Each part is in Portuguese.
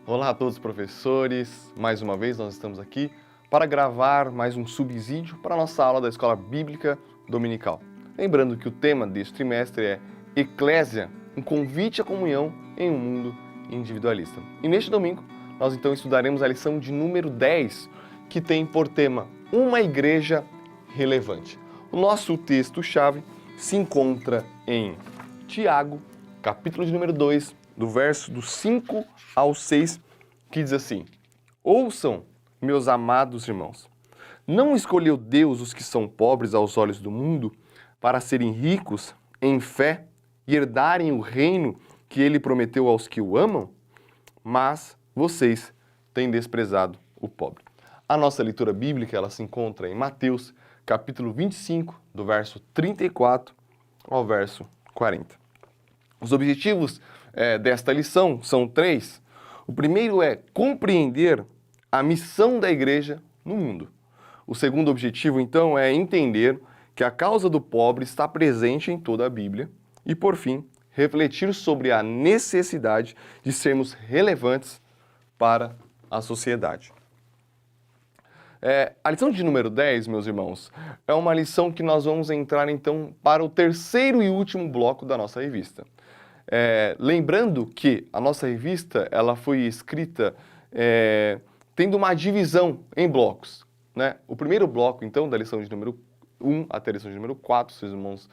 Olá a todos os professores, mais uma vez nós estamos aqui para gravar mais um subsídio para a nossa aula da Escola Bíblica Dominical. Lembrando que o tema deste trimestre é Eclésia, um convite à comunhão em um mundo individualista. E neste domingo nós então estudaremos a lição de número 10, que tem por tema Uma Igreja Relevante. O nosso texto-chave se encontra em Tiago, capítulo de número 2, do verso do 5 ao 6, que diz assim: Ouçam, meus amados irmãos, não escolheu Deus os que são pobres aos olhos do mundo para serem ricos em fé e herdarem o reino que ele prometeu aos que o amam? Mas vocês têm desprezado o pobre. A nossa leitura bíblica ela se encontra em Mateus, capítulo 25, do verso 34 ao verso 40. Os objetivos desta lição são 3. O primeiro é compreender a missão da igreja no mundo. O segundo objetivo, então, é entender que a causa do pobre está presente em toda a Bíblia. E, por fim, refletir sobre a necessidade de sermos relevantes para a sociedade. A lição de número 10, meus irmãos, é uma lição que nós vamos entrar, então, para o terceiro e último bloco da nossa revista. Lembrando que a nossa revista ela foi escrita tendo uma divisão em blocos, né? O primeiro bloco, então, da lição de número 1 até a lição de número 4, se os irmãos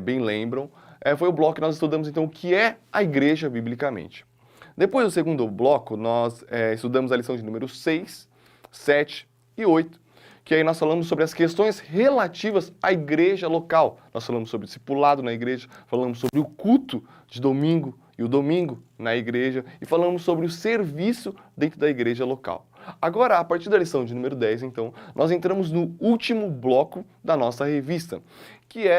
bem lembram, foi o bloco que nós estudamos, então, o que é a igreja biblicamente. Depois do segundo bloco, nós estudamos a lição de número 6, 7 e 8, que aí nós falamos sobre as questões relativas à igreja local. Nós falamos sobre discipulado na igreja, falamos sobre o culto de domingo e o domingo na igreja e falamos sobre o serviço dentro da igreja local. Agora, a partir da lição de número 10, então, nós entramos no último bloco da nossa revista,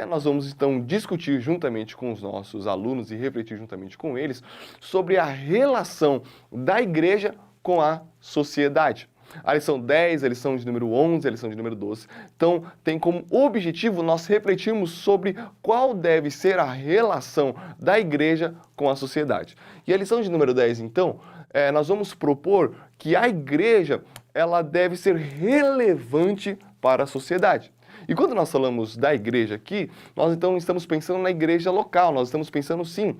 nós vamos então discutir juntamente com os nossos alunos e refletir juntamente com eles sobre a relação da igreja com a sociedade. A lição 10, a lição de número 11, a lição de número 12. Então, tem como objetivo nós refletirmos sobre qual deve ser a relação da igreja com a sociedade. E a lição de número 10, então, nós vamos propor que a igreja ela deve ser relevante para a sociedade. E quando nós falamos da igreja aqui, nós então estamos pensando na igreja local, nós estamos pensando sim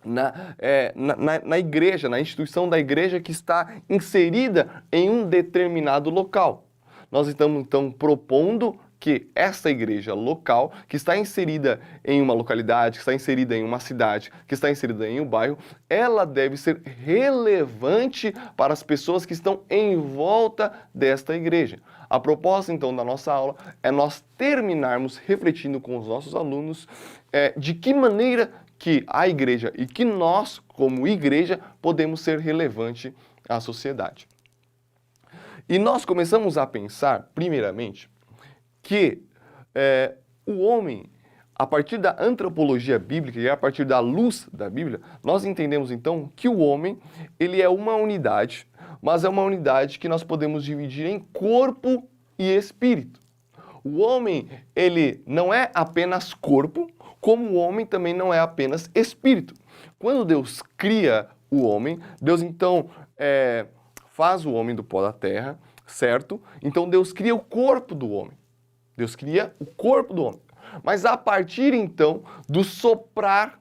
na igreja, na instituição da igreja que está inserida em um determinado local. Nós estamos, então, propondo que essa igreja local, que está inserida em uma localidade, que está inserida em uma cidade, que está inserida em um bairro, ela deve ser relevante para as pessoas que estão em volta desta igreja. A proposta, então, da nossa aula é nós terminarmos refletindo com os nossos alunos de que maneira que a igreja e que nós, como igreja, podemos ser relevante à sociedade. E nós começamos a pensar, primeiramente, que o homem, a partir da antropologia bíblica e a partir da luz da Bíblia, nós entendemos então que o homem, ele é uma unidade, mas é uma unidade que nós podemos dividir em corpo e espírito. O homem, ele não é apenas corpo, como o homem também não é apenas espírito. Quando Deus cria o homem, Deus então faz o homem do pó da terra, certo? Então Deus cria o corpo do homem. Deus cria o corpo do homem. Mas a partir então do soprar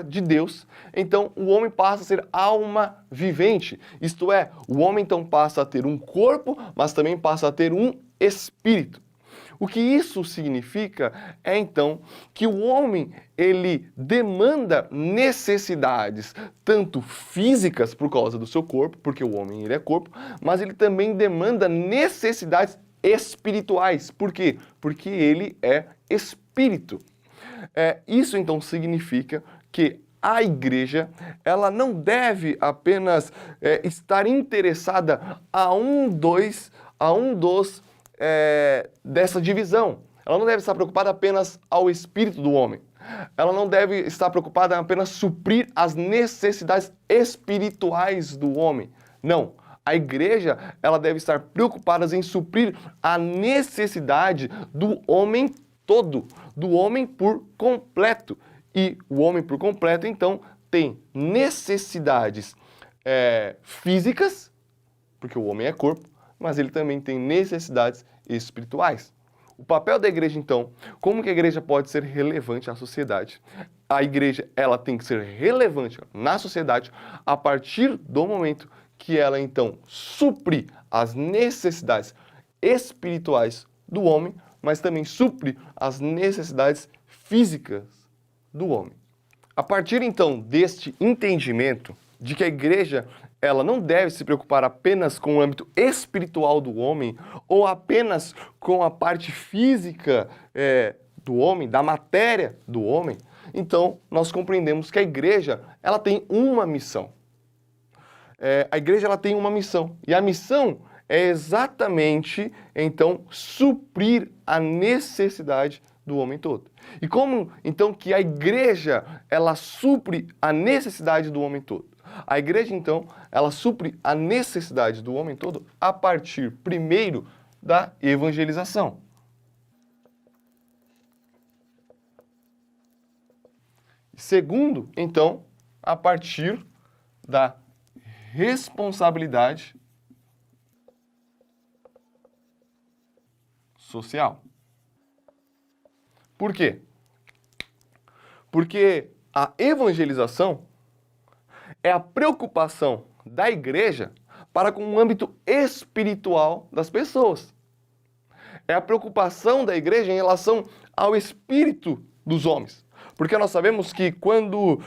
de Deus, então o homem passa a ser alma vivente. Isto é, o homem então passa a ter um corpo, mas também passa a ter um espírito. O que isso significa é, então, que o homem, ele demanda necessidades, tanto físicas por causa do seu corpo, porque o homem ele é corpo, mas ele também demanda necessidades espirituais. Por quê? Porque ele é espírito. Isso, então, significa que a igreja, ela não deve apenas estar interessada a um dos dessa divisão. Ela não deve estar preocupada apenas ao espírito do homem. Ela não deve estar preocupada em apenas suprir as necessidades espirituais do homem. Não. A igreja, ela deve estar preocupada em suprir a necessidade do homem todo, do homem por completo. E o homem por completo, então, tem necessidades físicas, porque o homem é corpo, mas ele também tem necessidades espirituais. O papel da igreja, então, como que a igreja pode ser relevante à sociedade? A igreja, ela tem que ser relevante na sociedade a partir do momento que ela, então, supre as necessidades espirituais do homem, mas também supre as necessidades físicas do homem. A partir, então, deste entendimento de que a igreja ela não deve se preocupar apenas com o âmbito espiritual do homem ou apenas com a parte física do homem, da matéria do homem, então nós compreendemos que a igreja ela tem uma missão. A igreja ela tem uma missão e a missão é exatamente, então, suprir a necessidade do homem todo. E como, então, que a igreja ela supre a necessidade do homem todo? A igreja, então, ela supre a necessidade do homem todo a partir, primeiro, da evangelização. Segundo, então, a partir da responsabilidade social. Por quê? Porque a evangelização é a preocupação da igreja para com o âmbito espiritual das pessoas. É a preocupação da igreja em relação ao espírito dos homens. Porque nós sabemos que quando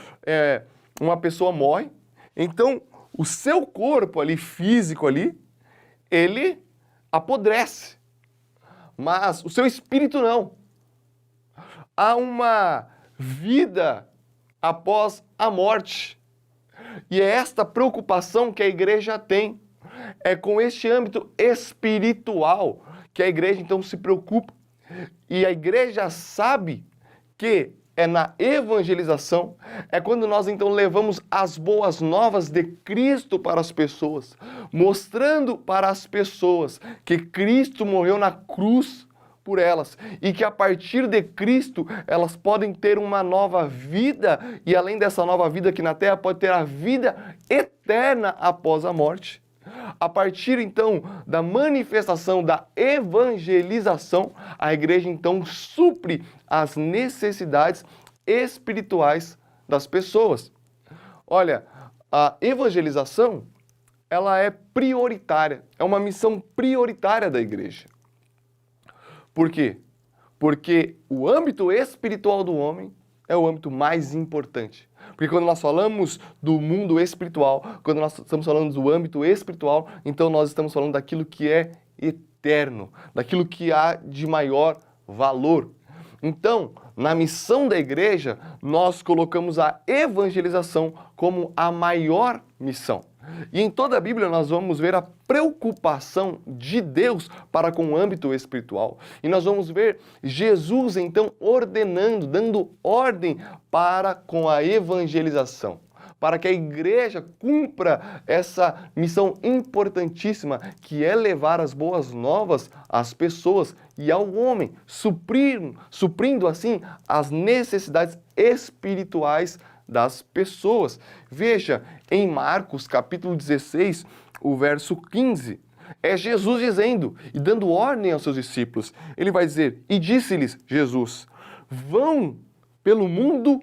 uma pessoa morre, então o seu corpo ali, físico ali, ele apodrece. Mas o seu espírito não. Há uma vida após a morte. E é esta preocupação que a igreja tem. É com este âmbito espiritual que a igreja então se preocupa. E a igreja sabe que é na evangelização, é quando nós então levamos as boas novas de Cristo para as pessoas, mostrando para as pessoas que Cristo morreu na cruz por elas e que a partir de Cristo elas podem ter uma nova vida e além dessa nova vida aqui na terra pode ter a vida eterna após a morte. A partir então da manifestação da evangelização, a igreja então supre as necessidades espirituais das pessoas. Olha, a evangelização, ela é prioritária, é uma missão prioritária da igreja. Por quê? Porque o âmbito espiritual do homem é o âmbito mais importante. Porque quando nós falamos do mundo espiritual, quando nós estamos falando do âmbito espiritual, então nós estamos falando daquilo que é eterno, daquilo que há de maior valor. Então, na missão da igreja, nós colocamos a evangelização como a maior missão. E em toda a Bíblia nós vamos ver a preocupação de Deus para com o âmbito espiritual. E nós vamos ver Jesus então ordenando, dando ordem para com a evangelização. Para que a igreja cumpra essa missão importantíssima que é levar as boas novas às pessoas e ao homem, suprindo assim as necessidades espirituais das pessoas. Veja, em Marcos capítulo 16, o verso 15, é Jesus dizendo e dando ordem aos seus discípulos. Ele vai dizer, e disse-lhes Jesus, vão pelo mundo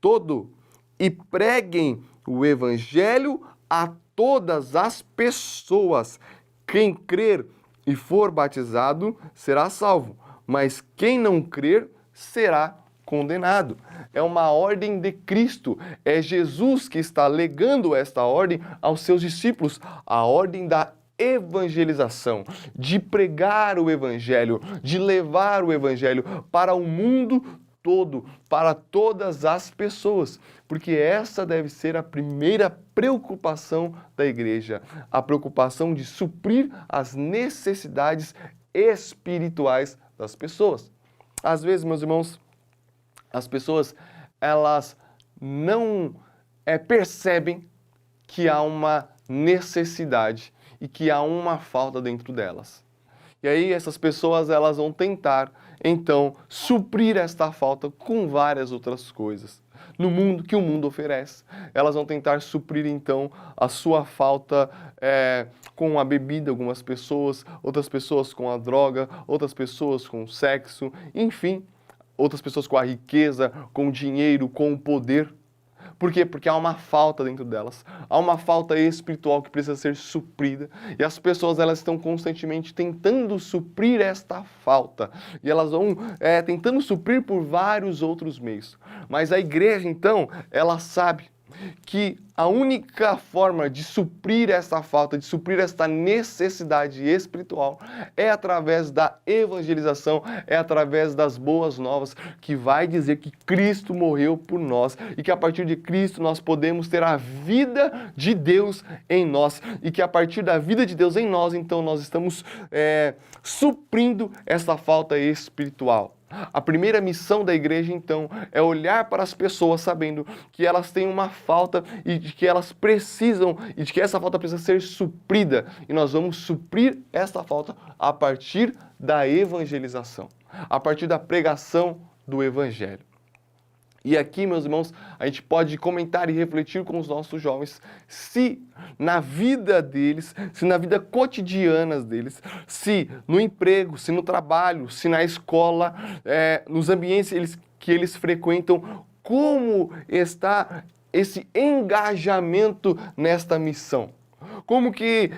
todo e preguem o evangelho a todas as pessoas. Quem crer e for batizado será salvo, mas quem não crer será condenado. É uma ordem de Cristo. É Jesus que está legando esta ordem aos seus discípulos, a ordem da evangelização, de pregar o evangelho, de levar o evangelho para o mundo todo, para todas as pessoas, porque essa deve ser a primeira preocupação da igreja, a preocupação de suprir as necessidades espirituais das pessoas. Às vezes, meus irmãos, as pessoas, elas não percebem que há uma necessidade e que há uma falta dentro delas. E aí essas pessoas elas vão tentar, então, suprir esta falta com várias outras coisas. No mundo que o mundo oferece. Elas vão tentar suprir, então, a sua falta com a bebida, algumas pessoas, outras pessoas com a droga, outras pessoas com o sexo, enfim, outras pessoas com a riqueza, com o dinheiro, com o poder. Por quê? Porque há uma falta dentro delas. Há uma falta espiritual que precisa ser suprida. E as pessoas elas estão constantemente tentando suprir esta falta. E elas vão tentando suprir por vários outros meios. Mas a igreja, então, ela sabe que a única forma de suprir essa falta, de suprir esta necessidade espiritual, é através da evangelização, é através das boas novas, que vai dizer que Cristo morreu por nós e que a partir de Cristo nós podemos ter a vida de Deus em nós e que a partir da vida de Deus em nós, então nós estamos suprindo essa falta espiritual. A primeira missão da igreja, então, é olhar para as pessoas sabendo que elas têm uma falta e de que elas precisam, e de que essa falta precisa ser suprida. E nós vamos suprir essa falta a partir da evangelização, a partir da pregação do evangelho. E aqui, meus irmãos, a gente pode comentar e refletir com os nossos jovens se na vida deles, se na vida cotidiana deles, se no emprego, se no trabalho, se na escola, nos ambientes que eles frequentam, como está esse engajamento nesta missão. Como que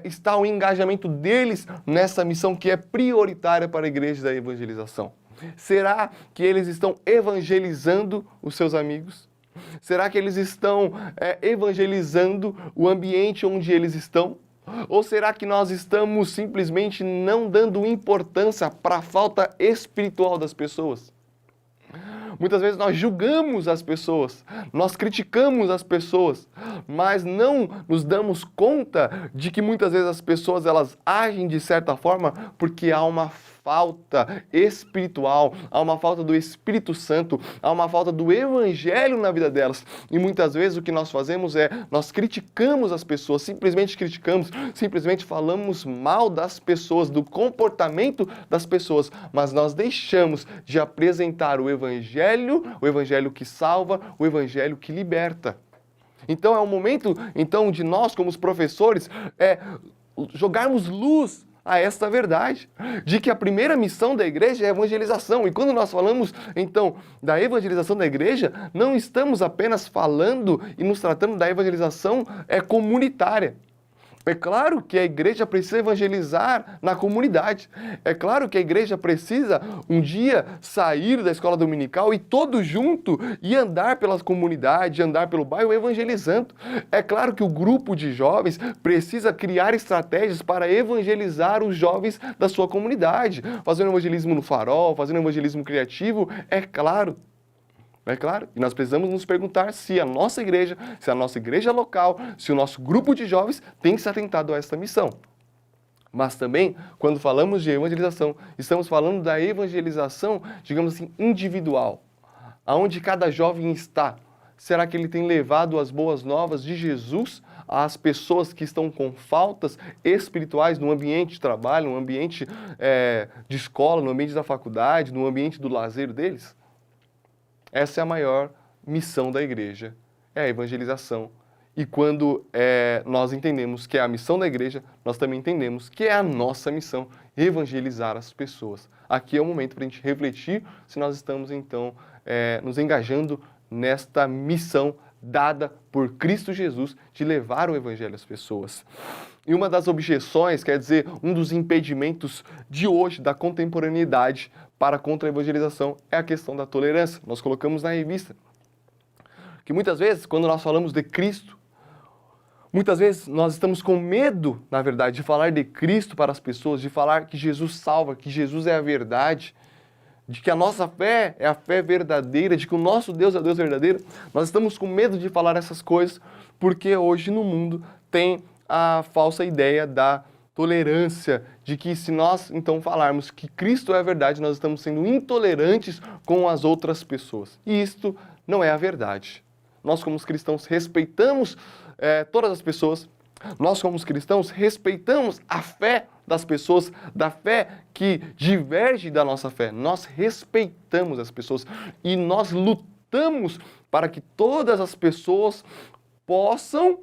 está o engajamento deles nessa missão que é prioritária para a igreja da evangelização? Será que eles estão evangelizando os seus amigos? Será que eles estão evangelizando o ambiente onde eles estão? Ou será que nós estamos simplesmente não dando importância para a falta espiritual das pessoas? Muitas vezes nós julgamos as pessoas, nós criticamos as pessoas, mas não nos damos conta de que muitas vezes as pessoas elas agem de certa forma porque há uma falta espiritual, há uma falta do Espírito Santo, há uma falta do Evangelho na vida delas. E muitas vezes o que nós fazemos nós criticamos as pessoas, simplesmente criticamos, simplesmente falamos mal das pessoas, do comportamento das pessoas, mas nós deixamos de apresentar o Evangelho que salva, o Evangelho que liberta. Então é o momento de nós, como os professores, jogarmos luz a esta verdade, de que a primeira missão da igreja é a evangelização. E quando nós falamos, então, da evangelização da igreja, não estamos apenas falando e nos tratando da evangelização comunitária. É claro que a igreja precisa evangelizar na comunidade. É claro que a igreja precisa um dia sair da escola dominical e todos junto e andar pela comunidade, andar pelo bairro evangelizando. É claro que o grupo de jovens precisa criar estratégias para evangelizar os jovens da sua comunidade. Fazendo evangelismo no farol, fazendo evangelismo criativo, é claro. É claro, e nós precisamos nos perguntar se a nossa igreja local, se o nosso grupo de jovens tem se atentado a esta missão. Mas também, quando falamos de evangelização, estamos falando da evangelização, digamos assim, individual. Aonde cada jovem está. Será que ele tem levado as boas novas de Jesus às pessoas que estão com faltas espirituais no ambiente de trabalho, no ambiente de escola, no ambiente da faculdade, no ambiente do lazer deles? Essa é a maior missão da igreja, é a evangelização. E quando nós entendemos que é a missão da igreja, nós também entendemos que é a nossa missão evangelizar as pessoas. Aqui é o momento para a gente refletir se nós estamos, então, nos engajando nesta missão dada por Cristo Jesus de levar o evangelho às pessoas. E uma das objeções, quer dizer, um dos impedimentos de hoje, da contemporaneidade para a contra-evangelização, é a questão da tolerância. Nós colocamos na revista que muitas vezes, quando nós falamos de Cristo, muitas vezes nós estamos com medo, na verdade, de falar de Cristo para as pessoas, de falar que Jesus salva, que Jesus é a verdade, de que a nossa fé é a fé verdadeira, de que o nosso Deus é o Deus verdadeiro. Nós estamos com medo de falar essas coisas porque hoje no mundo tem a falsa ideia da tolerância, de que se nós então falarmos que Cristo é a verdade, nós estamos sendo intolerantes com as outras pessoas. E isto não é a verdade. Nós, como cristãos, respeitamos todas as pessoas, Nós, como cristãos, respeitamos a fé das pessoas, da fé que diverge da nossa fé. Nós respeitamos as pessoas e nós lutamos para que todas as pessoas possam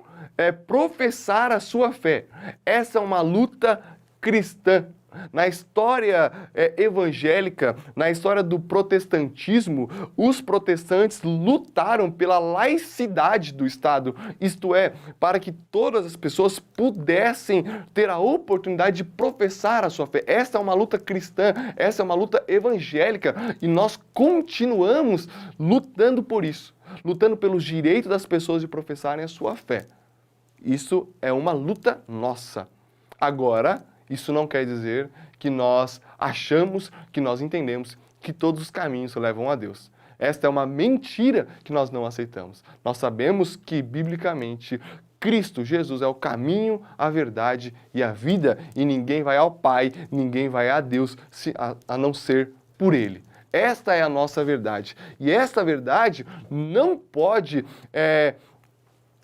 professar a sua fé. Essa é uma luta cristã. Na história evangélica, na história do protestantismo, os protestantes lutaram pela laicidade do Estado, isto é, para que todas as pessoas pudessem ter a oportunidade de professar a sua fé. Essa é uma luta cristã, essa é uma luta evangélica e nós continuamos lutando por isso, lutando pelos direitos das pessoas de professarem a sua fé. Isso é uma luta nossa. Agora, isso não quer dizer que nós achamos, que nós entendemos que todos os caminhos levam a Deus. Esta é uma mentira que nós não aceitamos. Nós sabemos que, biblicamente, Cristo, Jesus, é o caminho, a verdade e a vida, e ninguém vai ao Pai, ninguém vai a Deus, a não ser por Ele. Esta é a nossa verdade. E esta verdade não pode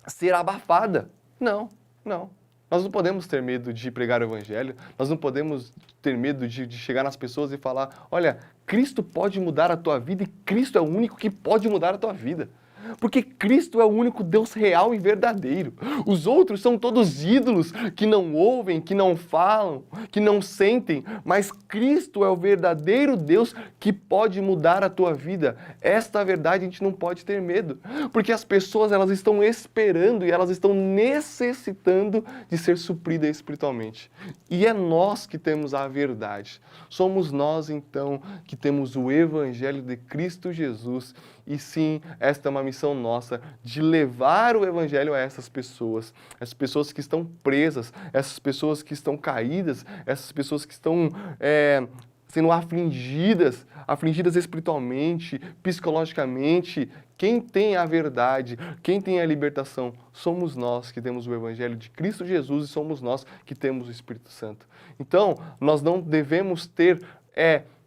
ser abafada. Não, não. Nós não podemos ter medo de pregar o Evangelho, nós não podemos ter medo de chegar nas pessoas e falar, olha, Cristo pode mudar a tua vida e Cristo é o único que pode mudar a tua vida. Porque Cristo é o único Deus real e verdadeiro. Os outros são todos ídolos que não ouvem, que não falam, que não sentem, mas Cristo é o verdadeiro Deus que pode mudar a tua vida. Esta verdade a gente não pode ter medo, porque as pessoas elas estão esperando e elas estão necessitando de ser supridas espiritualmente. E é nós que temos a verdade. Somos nós então que temos o Evangelho de Cristo Jesus. E sim, esta é uma missão nossa de levar o Evangelho a essas pessoas que estão presas, essas pessoas que estão caídas, essas pessoas que estão sendo afligidas espiritualmente, psicologicamente. Quem tem a verdade, quem tem a libertação, somos nós que temos o Evangelho de Cristo Jesus e somos nós que temos o Espírito Santo. Então, nós não devemos ter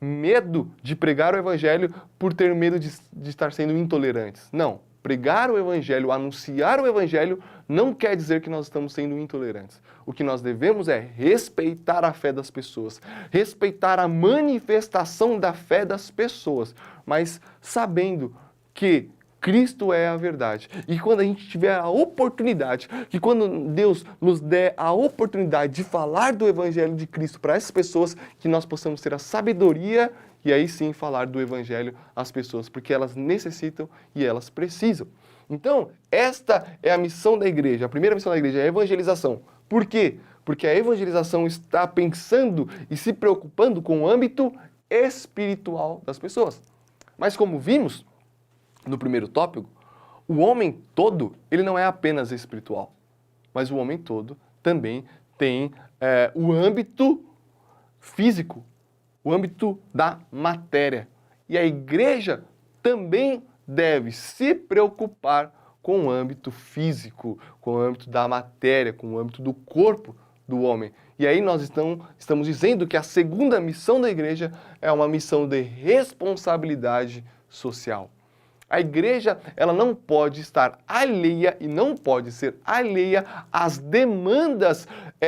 medo de pregar o Evangelho por ter medo de estar sendo intolerantes. Não. Pregar o Evangelho, anunciar o Evangelho, não quer dizer que nós estamos sendo intolerantes. O que nós devemos é respeitar a fé das pessoas, respeitar a manifestação da fé das pessoas, mas sabendo que Cristo é a verdade. E quando a gente tiver a oportunidade, que quando Deus nos der a oportunidade de falar do Evangelho de Cristo para essas pessoas, que nós possamos ter a sabedoria e aí sim falar do Evangelho às pessoas, porque elas necessitam e elas precisam. Então, esta é a missão da igreja. A primeira missão da igreja é a evangelização. Por quê? Porque a evangelização está pensando e se preocupando com o âmbito espiritual das pessoas. Mas como vimos no primeiro tópico, o homem todo, ele não é apenas espiritual, mas o homem todo também tem o âmbito físico, o âmbito da matéria. E a igreja também deve se preocupar com o âmbito físico, com o âmbito da matéria, com o âmbito do corpo do homem. E aí nós estamos dizendo que a segunda missão da igreja é uma missão de responsabilidade social. A igreja, ela não pode estar alheia e não pode ser alheia às demandas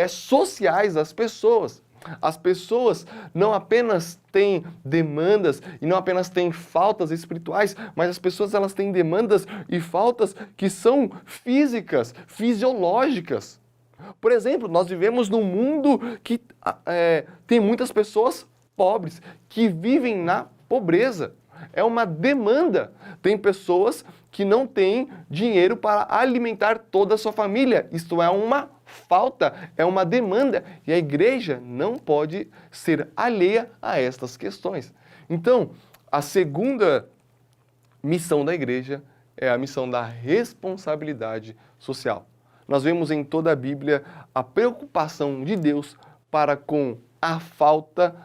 sociais das pessoas. As pessoas não apenas têm demandas e não apenas têm faltas espirituais, mas as pessoas elas têm demandas e faltas que são físicas, fisiológicas. Por exemplo, nós vivemos num mundo que tem muitas pessoas pobres, que vivem na pobreza. É uma demanda. Tem pessoas que não têm dinheiro para alimentar toda a sua família. Isto é uma falta, é uma demanda. E a igreja não pode ser alheia a estas questões. Então, a segunda missão da igreja é a missão da responsabilidade social. Nós vemos em toda a Bíblia a preocupação de Deus para com a falta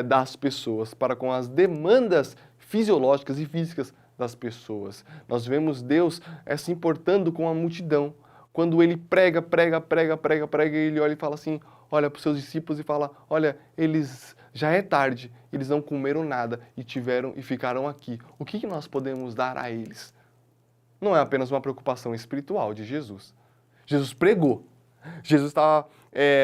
das pessoas, para com as demandas fisiológicas e físicas das pessoas. Nós vemos Deus se importando com a multidão. Quando ele prega, ele olha e fala assim, olha para os seus discípulos e fala, olha, eles já é tarde, eles não comeram nada e ficaram aqui. O que nós podemos dar a eles? Não é apenas uma preocupação espiritual de Jesus. Jesus pregou. Jesus estava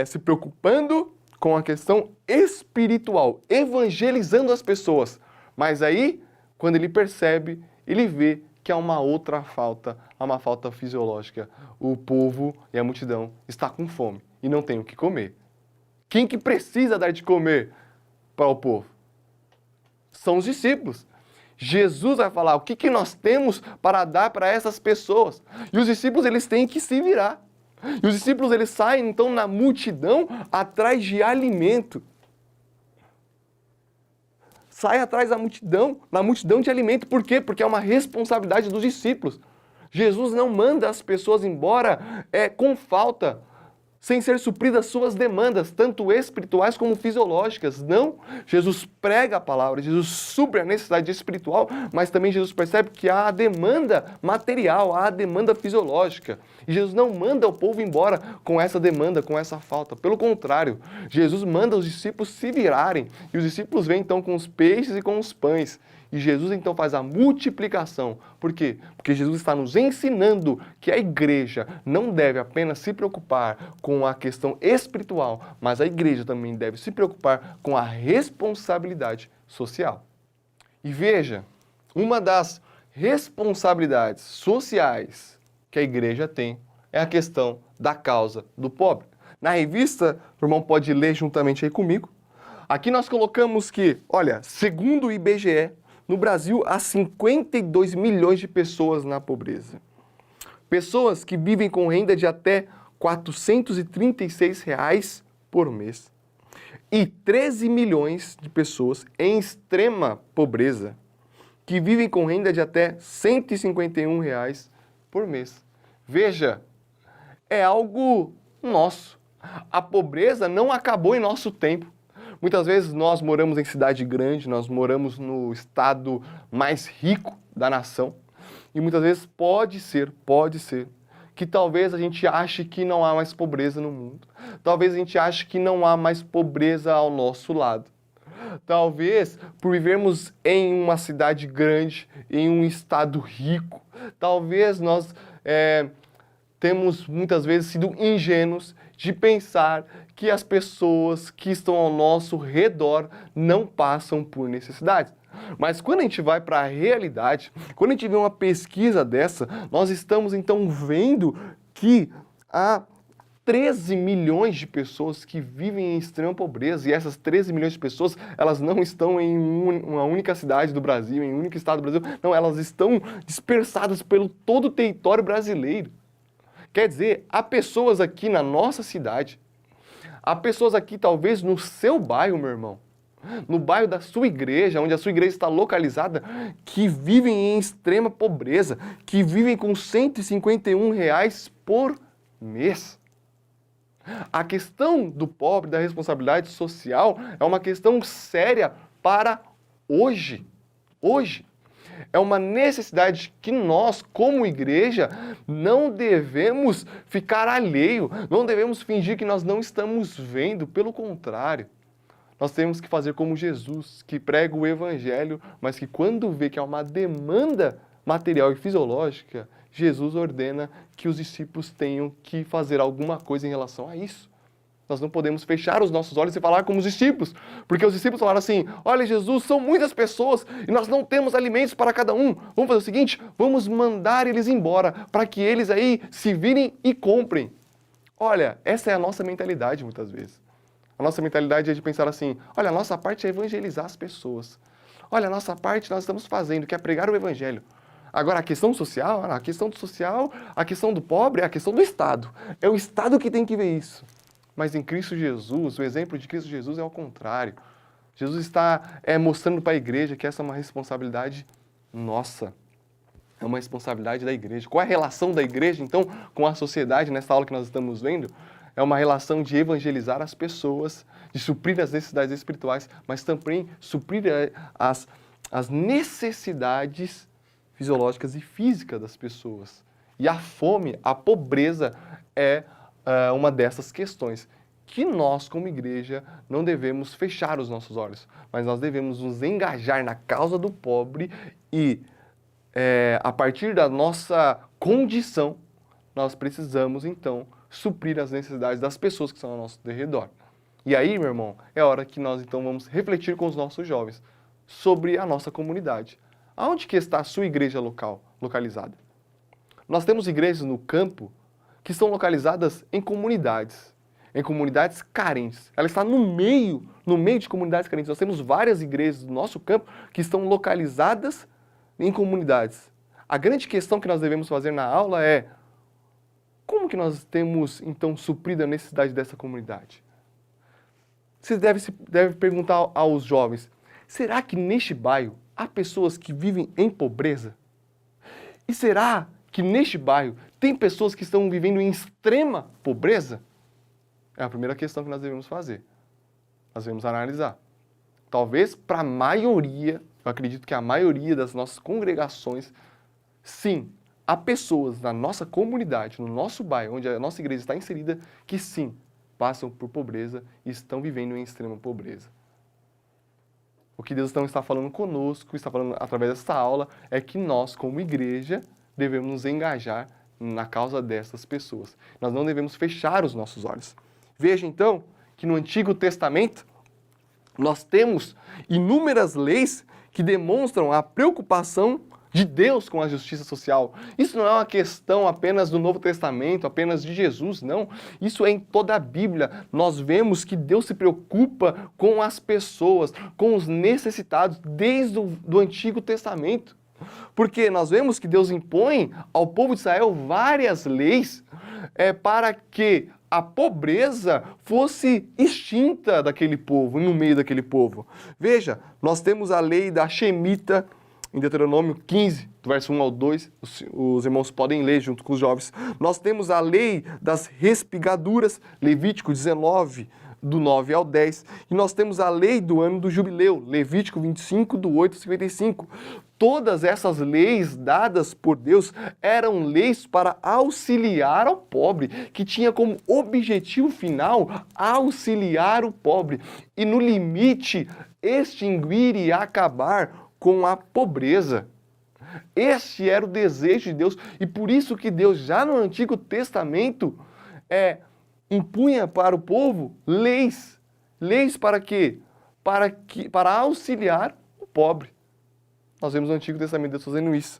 se preocupando com a questão espiritual, evangelizando as pessoas. Mas aí, quando ele percebe, ele vê que há uma outra falta, há uma falta fisiológica. O povo e a multidão está com fome e não tem o que comer. Quem que precisa dar de comer para o povo? São os discípulos. Jesus vai falar o que nós temos para dar para essas pessoas. E os discípulos, eles têm que se virar. E os discípulos, eles saem, então, na multidão, atrás de alimento. Sai atrás da multidão, na multidão de alimento. Por quê? Porque é uma responsabilidade dos discípulos. Jesus não manda as pessoas embora com falta, sem ser supridas suas demandas, tanto espirituais como fisiológicas. Não, Jesus prega a palavra, Jesus supre a necessidade espiritual, mas também Jesus percebe que há a demanda material, há a demanda fisiológica. E Jesus não manda o povo embora com essa demanda, com essa falta. Pelo contrário, Jesus manda os discípulos se virarem, e os discípulos vêm então com os peixes e com os pães. E Jesus então faz a multiplicação. Por quê? Porque Jesus está nos ensinando que a igreja não deve apenas se preocupar com a questão espiritual, mas a igreja também deve se preocupar com a responsabilidade social. E veja, uma das responsabilidades sociais que a igreja tem é a questão da causa do pobre. Na revista, o irmão pode ler juntamente aí comigo. Aqui nós colocamos que, olha, segundo o IBGE, no Brasil, há 52 milhões de pessoas na pobreza. Pessoas que vivem com renda de até R$ 436 por mês. E 13 milhões de pessoas em extrema pobreza, que vivem com renda de até R$ 151 por mês. Veja, é algo nosso. A pobreza não acabou em nosso tempo. Muitas vezes nós moramos em cidade grande, nós moramos no estado mais rico da nação. E muitas vezes pode ser que talvez a gente ache que não há mais pobreza no mundo. Talvez a gente ache que não há mais pobreza ao nosso lado. Talvez por vivermos em uma cidade grande, em um estado rico, talvez nós temos muitas vezes sido ingênuos de pensar que as pessoas que estão ao nosso redor não passam por necessidades. Mas quando a gente vai para a realidade, quando a gente vê uma pesquisa dessa, nós estamos então vendo que há 13 milhões de pessoas que vivem em extrema pobreza, e essas 13 milhões de pessoas, elas não estão em uma única cidade do Brasil, em um único estado do Brasil, não, elas estão dispersadas pelo todo o território brasileiro. Quer dizer, há pessoas aqui na nossa cidade, há pessoas aqui talvez no seu bairro, meu irmão, no bairro da sua igreja, onde a sua igreja está localizada, que vivem em extrema pobreza, que vivem com R$ 151 por mês. A questão do pobre, da responsabilidade social, é uma questão séria para hoje. Hoje. É uma necessidade que nós, como igreja, não devemos ficar alheio, não devemos fingir que nós não estamos vendo, pelo contrário. Nós temos que fazer como Jesus, que prega o evangelho, mas que quando vê que há uma demanda material e fisiológica, Jesus ordena que os discípulos tenham que fazer alguma coisa em relação a isso. Nós não podemos fechar os nossos olhos e falar como os discípulos, porque os discípulos falaram assim, olha Jesus, são muitas pessoas e nós não temos alimentos para cada um. Vamos fazer o seguinte, vamos mandar eles embora para que eles aí se virem e comprem. Olha, essa é a nossa mentalidade muitas vezes. A nossa mentalidade é de pensar assim, olha, a nossa parte é evangelizar as pessoas. Olha, a nossa parte nós estamos fazendo, que é pregar o evangelho. Agora, a questão social, a questão do pobre é a questão do Estado. É o Estado que tem que ver isso. Mas em Cristo Jesus, o exemplo de Cristo Jesus é ao contrário. Jesus está mostrando para a igreja que essa é uma responsabilidade nossa. É uma responsabilidade da igreja. Qual é a relação da igreja, então, com a sociedade, nessa aula que nós estamos vendo? É uma relação de evangelizar as pessoas, de suprir as necessidades espirituais, mas também suprir as necessidades fisiológicas e físicas das pessoas. E a fome, a pobreza é uma dessas questões que nós, como igreja, não devemos fechar os nossos olhos, mas nós devemos nos engajar na causa do pobre e, a partir da nossa condição, nós precisamos, então, suprir as necessidades das pessoas que estão ao nosso redor. E aí, meu irmão, é hora que nós então vamos refletir com os nossos jovens sobre a nossa comunidade. Aonde que está a sua igreja localizada? Nós temos igrejas no campo que estão localizadas em comunidades carentes. Ela está no meio de comunidades carentes. Nós temos várias igrejas do nosso campo que estão localizadas em comunidades. A grande questão que nós devemos fazer na aula é: como que nós temos, então, suprido a necessidade dessa comunidade? Você deve perguntar aos jovens: será que neste bairro há pessoas que vivem em pobreza? E será que neste bairro tem pessoas que estão vivendo em extrema pobreza? É a primeira questão que nós devemos fazer. Nós devemos analisar. Talvez para a maioria, eu acredito que a maioria das nossas congregações, sim, há pessoas na nossa comunidade, no nosso bairro, onde a nossa igreja está inserida, que sim, passam por pobreza e estão vivendo em extrema pobreza. O que Deus então está falando conosco, está falando através desta aula, é que nós, como igreja, devemos nos engajar na causa dessas pessoas. Nós não devemos fechar os nossos olhos. Veja então que no Antigo Testamento nós temos inúmeras leis que demonstram a preocupação de Deus com a justiça social. Isso não é uma questão apenas do Novo Testamento, apenas de Jesus, não. Isso é em toda a Bíblia. Nós vemos que Deus se preocupa com as pessoas, com os necessitados, desde o Antigo Testamento. Porque nós vemos que Deus impõe ao povo de Israel várias leis para que a pobreza fosse extinta daquele povo, no meio daquele povo. Veja, nós temos a lei da Shemita, em Deuteronômio 15, do verso 1 ao 2, os irmãos podem ler junto com os jovens. Nós temos a lei das respigaduras, Levítico 19, do 9 ao 10. E nós temos a lei do ano do jubileu, Levítico 25, do 8 ao 55. Todas essas leis dadas por Deus eram leis para auxiliar ao pobre, que tinha como objetivo final auxiliar o pobre e, no limite, extinguir e acabar com a pobreza. Este era o desejo de Deus e por isso que Deus, já no Antigo Testamento, impunha para o povo leis. Leis para quê? Para auxiliar o pobre. Nós vemos no Antigo Testamento Deus fazendo isso.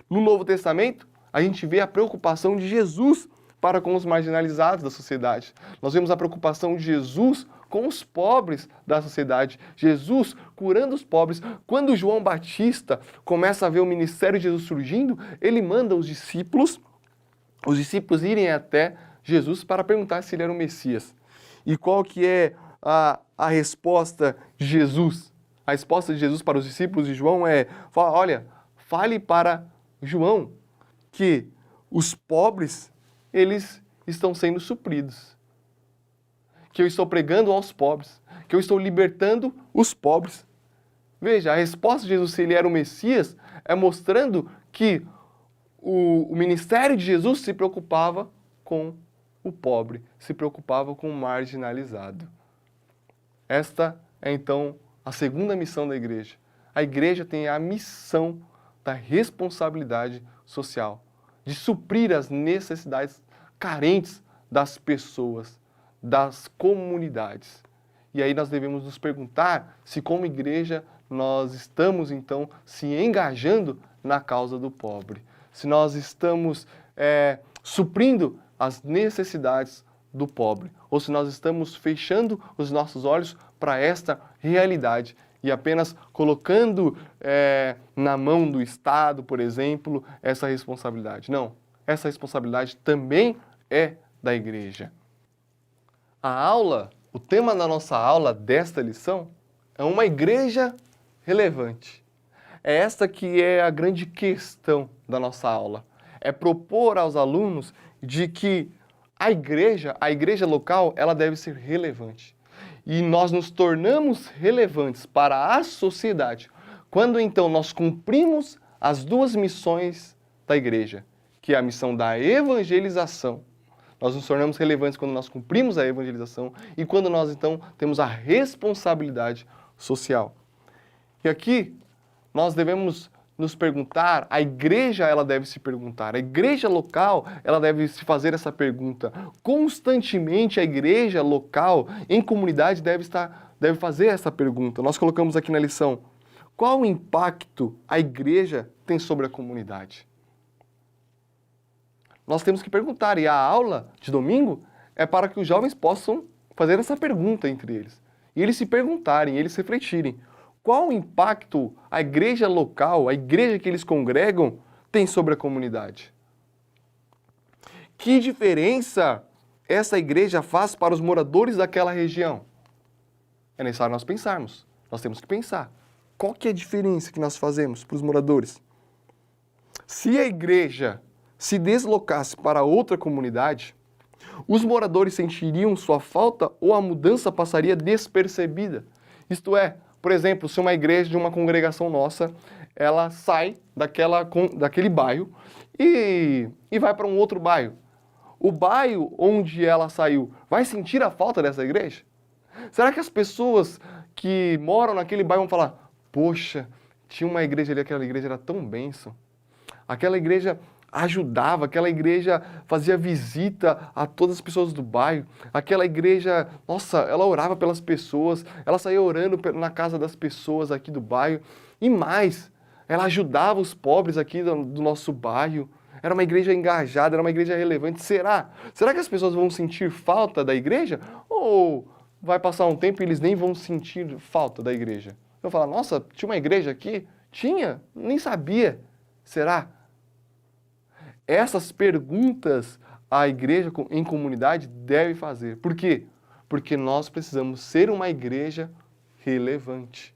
No Novo Testamento, a gente vê a preocupação de Jesus para com os marginalizados da sociedade. Nós vemos a preocupação de Jesus com os pobres da sociedade. Jesus curando os pobres. Quando João Batista começa a ver o ministério de Jesus surgindo, ele manda os discípulos irem até Jesus para perguntar se ele era o Messias. E qual que é a resposta de Jesus? A resposta de Jesus para os discípulos de João olha, fale para João que os pobres, eles estão sendo supridos. Que eu estou pregando aos pobres, que eu estou libertando os pobres. Veja, a resposta de Jesus, se ele era o Messias, é mostrando que o ministério de Jesus se preocupava com o pobre, se preocupava com o marginalizado. Esta é então a segunda missão da igreja. A igreja tem a missão da responsabilidade social, de suprir as necessidades carentes das pessoas, das comunidades. E aí nós devemos nos perguntar se, como igreja, nós estamos, então, se engajando na causa do pobre. Se nós estamos suprindo as necessidades do pobre. Ou se nós estamos fechando os nossos olhos para esta realidade e apenas colocando na mão do Estado, por exemplo, essa responsabilidade. Não, essa responsabilidade também é da igreja. O tema da nossa aula desta lição é uma igreja relevante. É esta que é a grande questão da nossa aula. É propor aos alunos de que a igreja local, ela deve ser relevante. E nós nos tornamos relevantes para a sociedade quando então nós cumprimos as duas missões da igreja, que é a missão da evangelização. Nós nos tornamos relevantes quando nós cumprimos a evangelização e quando nós então temos a responsabilidade social. E aqui nós devemos nos perguntar, a igreja ela deve se perguntar, a igreja local ela deve se fazer essa pergunta. Constantemente a igreja local, em comunidade, deve fazer essa pergunta. Nós colocamos aqui na lição, qual o impacto a igreja tem sobre a comunidade? Nós temos que perguntar, e a aula de domingo é para que os jovens possam fazer essa pergunta entre eles. E eles se perguntarem, eles refletirem. Qual o impacto a igreja local, a igreja que eles congregam, tem sobre a comunidade? Que diferença essa igreja faz para os moradores daquela região? É necessário nós pensarmos. Nós temos que pensar. Qual que é a diferença que nós fazemos para os moradores? Se a igreja se deslocasse para outra comunidade, os moradores sentiriam sua falta ou a mudança passaria despercebida? Isto é, por exemplo, se uma igreja de uma congregação nossa, ela sai daquele bairro e vai para um outro bairro. O bairro onde ela saiu vai sentir a falta dessa igreja? Será que as pessoas que moram naquele bairro vão falar, poxa, tinha uma igreja ali, aquela igreja era tão bênção. Aquela igreja ajudava, aquela igreja fazia visita a todas as pessoas do bairro, aquela igreja, nossa, ela orava pelas pessoas, ela saía orando na casa das pessoas aqui do bairro, e mais, ela ajudava os pobres aqui do nosso bairro, era uma igreja engajada, era uma igreja relevante. Será? Será que as pessoas vão sentir falta da igreja? Ou vai passar um tempo e eles nem vão sentir falta da igreja? Eu falo, nossa, tinha uma igreja aqui? Tinha? Nem sabia. Será? Essas perguntas a igreja em comunidade deve fazer. Por quê? Porque nós precisamos ser uma igreja relevante.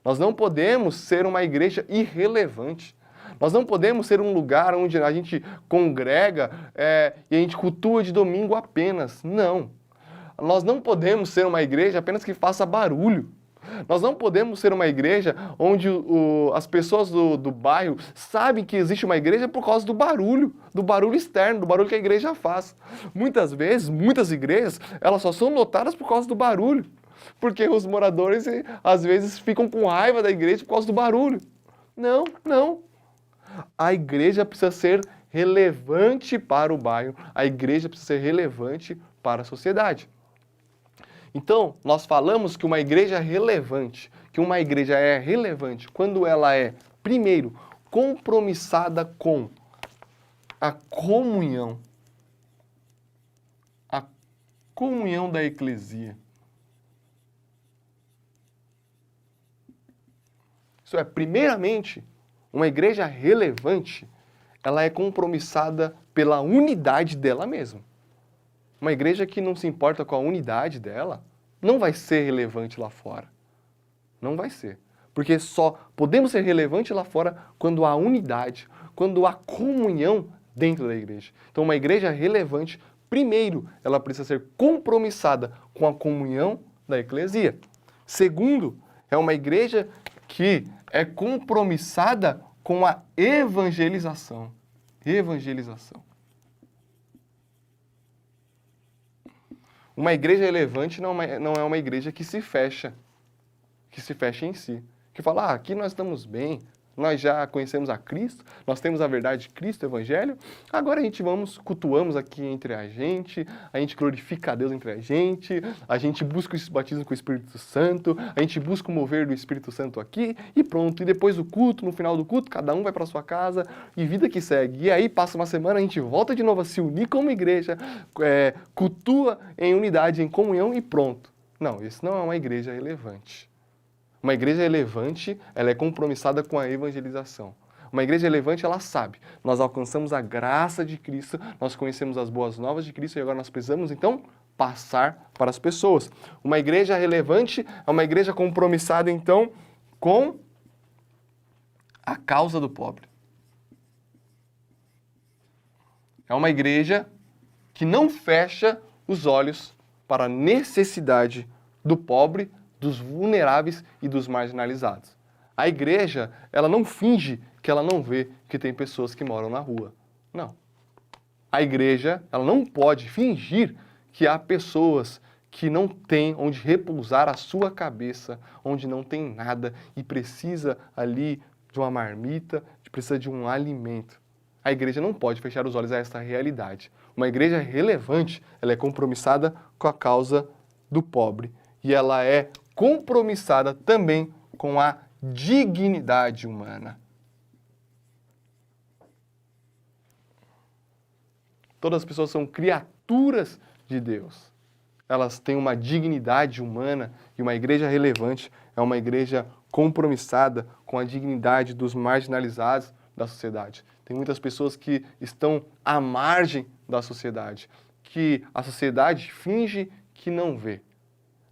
Nós não podemos ser uma igreja irrelevante. Nós não podemos ser um lugar onde a gente congrega e a gente cultua de domingo apenas. Não. Nós não podemos ser uma igreja apenas que faça barulho. Nós não podemos ser uma igreja onde as pessoas do bairro sabem que existe uma igreja por causa do barulho externo, do barulho que a igreja faz. Muitas vezes, muitas igrejas, elas só são notadas por causa do barulho, porque os moradores às vezes ficam com raiva da igreja por causa do barulho. Não, não. A igreja precisa ser relevante para o bairro, a igreja precisa ser relevante para a sociedade. Então, nós falamos que uma igreja é relevante, quando ela é, primeiro, compromissada com a comunhão da eclesia. Isso é, primeiramente, uma igreja relevante, ela é compromissada pela unidade dela mesma. Uma igreja que não se importa com a unidade dela, não vai ser relevante lá fora. Não vai ser. Porque só podemos ser relevantes lá fora quando há unidade, quando há comunhão dentro da igreja. Então, uma igreja relevante, primeiro, ela precisa ser compromissada com a comunhão da eclesia. Segundo, é uma igreja que é compromissada com a evangelização. Evangelização. Uma igreja relevante não é uma igreja que se fecha em si. Que fala, aqui nós estamos bem, nós já conhecemos a Cristo, nós temos a verdade de Cristo, o Evangelho, agora cultuamos aqui entre a gente glorifica a Deus entre a gente busca o batismo com o Espírito Santo, a gente busca o mover do Espírito Santo aqui e pronto. E depois do culto, no final do culto, cada um vai para sua casa e vida que segue. E aí passa uma semana, a gente volta de novo a se unir como igreja, cultua em unidade, em comunhão e pronto. Não, isso não é uma igreja relevante. Uma igreja relevante, ela é compromissada com a evangelização. Uma igreja relevante, ela sabe, nós alcançamos a graça de Cristo, nós conhecemos as boas novas de Cristo e agora nós precisamos, então, passar para as pessoas. Uma igreja relevante é uma igreja compromissada, então, com a causa do pobre. É uma igreja que não fecha os olhos para a necessidade do pobre, dos vulneráveis e dos marginalizados. A igreja, ela não finge que ela não vê que tem pessoas que moram na rua. Não. A igreja, ela não pode fingir que há pessoas que não têm onde repousar a sua cabeça, onde não tem nada e precisa ali de uma marmita, precisa de um alimento. A igreja não pode fechar os olhos a essa realidade. Uma igreja relevante, ela é compromissada com a causa do pobre. E ela é compromissada também com a dignidade humana. Todas as pessoas são criaturas de Deus. Elas têm uma dignidade humana e uma igreja relevante é uma igreja compromissada com a dignidade dos marginalizados da sociedade. Tem muitas pessoas que estão à margem da sociedade, que a sociedade finge que não vê.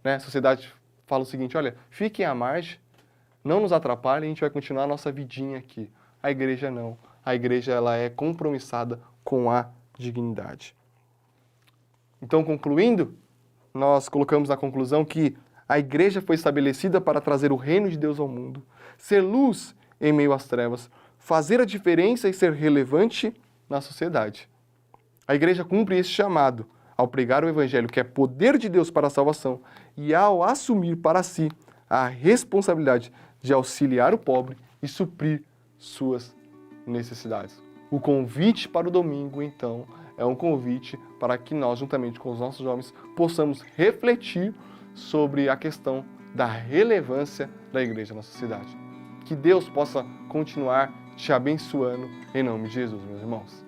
Né? A sociedade fala o seguinte, olha, fiquem à margem, não nos atrapalhem, a gente vai continuar a nossa vidinha aqui. A igreja não. A igreja ela é compromissada com a dignidade. Então, concluindo, nós colocamos na conclusão que a igreja foi estabelecida para trazer o reino de Deus ao mundo, ser luz em meio às trevas, fazer a diferença e ser relevante na sociedade. A igreja cumpre esse chamado ao pregar o evangelho, que é poder de Deus para a salvação, e ao assumir para si a responsabilidade de auxiliar o pobre e suprir suas necessidades. O convite para o domingo, então, é um convite para que nós, juntamente com os nossos jovens, possamos refletir sobre a questão da relevância da igreja na sociedade. Que Deus possa continuar te abençoando em nome de Jesus, meus irmãos.